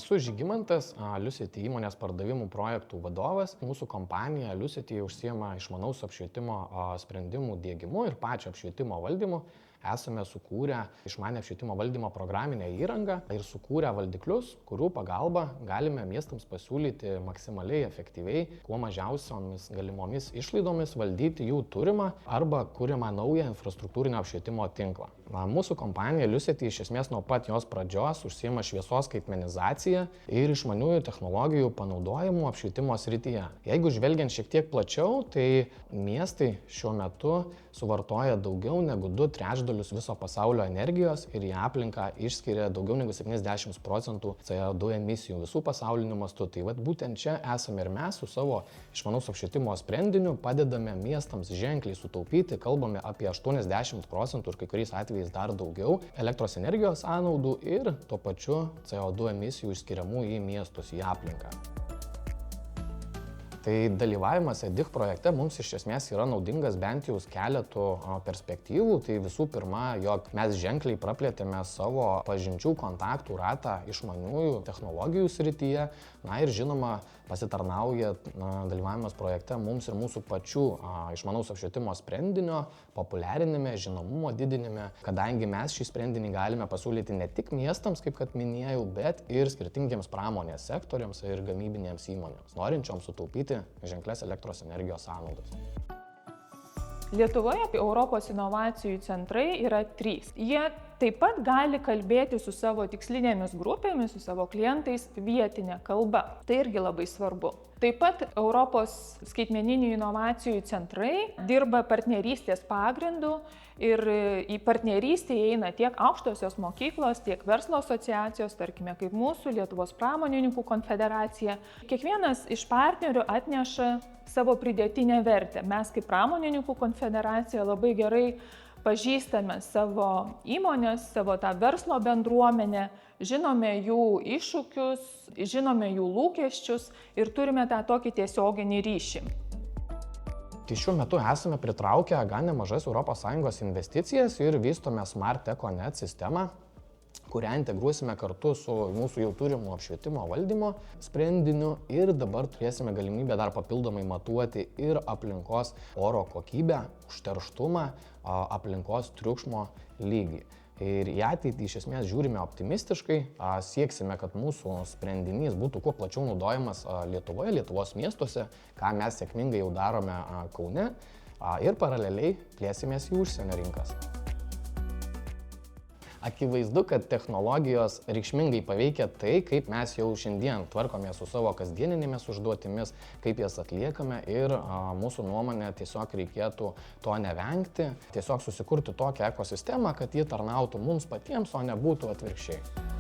Esu Žygimantas, Liusity įmonės pardavimų projektų vadovas. Mūsų kompanija Liusity užsiema išmanaus apšvietimo sprendimų diegimu ir pačio apšvietimo valdymu. Esame sukūrę išmanę apšvietimo valdymo programinę įrangą ir sukūrę valdiklius, kurių pagalba galime miestams pasiūlyti maksimaliai efektyviai, kuo mažiausiomis galimomis išlaidomis valdyti jų turimą arba kuriamą naują infrastruktūrinio apšvietimo tinklą. Mūsų kompanija Liusity iš esmės nuo pat jos pradžios užsiema šviesos skaitmenizacija ir išmaniųjų technologijų panaudojimu apšvietimo srityje. Jeigu žvelgiant šiek tiek plačiau, tai miestai šiuo metu suvartoja daugiau negu 2/3 viso pasaulio energijos ir į aplinką išskiria daugiau negu 70% CO2 emisijų visų pasauliniu mastu. Tai būtent čia esame ir mes su savo išmanaus apšvietimo sprendiniu padedame miestams ženkliai sutaupyti, kalbame apie 80% ir kai kuriais atvejais dar daugiau elektros energijos sąnaudų ir tuo pačiu CO2 emisijų išskiriamų į miestus, į aplinką. Tai dalyvavimas EDIH projekte mums iš esmės yra naudingas bent jau keletų perspektyvų. Tai visų pirma, jog mes ženkliai praplėtėme savo pažinčių kontaktų ratą išmaniųjų technologijų srityje. Ir žinoma, pasitarnauja dalyvavimas projekte mums ir mūsų pačių išmanaus apšvietimo sprendinio populiarinime, žinomumo didinime, kadangi mes šį sprendinį galime pasiūlyti ne tik miestams, kaip kad minėjau, bet ir skirtingiems pramonės sektoriams ir gamybinėms įmonėms, norinčioms sutaupyti ženklias elektros energijos sąnaudas. Lietuvoje Europos inovacijų centrai yra 3. Jie taip pat gali kalbėti su savo tikslinėmis grupėmis, su savo klientais vietinė kalba. Tai irgi labai svarbu. Taip pat Europos skaitmeninių inovacijų centrai dirba partnerystės pagrindu ir į partnerystę įeina tiek aukštosios mokyklos, tiek verslo asociacijos, tarkime, kaip mūsų Lietuvos pramonininkų konfederacija. Kiekvienas iš partnerių atneša savo pridėtinę vertę. Mes kaip pramonininkų konfederacija labai gerai pažįstame savo įmonės, savo tą verslo bendruomenę, žinome jų iššūkius, žinome jų lūkesčius ir turime tą tokį tiesioginį ryšį. Tai šiuo metu esame pritraukę gan nemažas ES investicijas ir vystome Smart EcoNet sistemą, kurią integruosime kartu su mūsų jau turimu apšvietimo valdymo sprendiniu ir dabar turėsime galimybę dar papildomai matuoti ir aplinkos oro kokybę, užterštumą, aplinkos triukšmo lygį. Ir į ateitį iš esmės žiūrime optimistiškai, sieksime, kad mūsų sprendinys būtų kuo plačiau naudojamas Lietuvoje, Lietuvos miestuose, ką mes sėkmingai jau darome Kaune ir paraleliai plėsimės į užsienio rinkas. Akivaizdu, kad technologijos reikšmingai paveikia tai, kaip mes jau šiandien tvarkomės su savo kasdieninėmis užduotimis, kaip jas atliekame ir mūsų nuomonė tiesiog reikėtų to nevengti, tiesiog susikurti tokią ekosistemą, kad ji tarnautų mums patiems, o nebūtų atvirkščiai.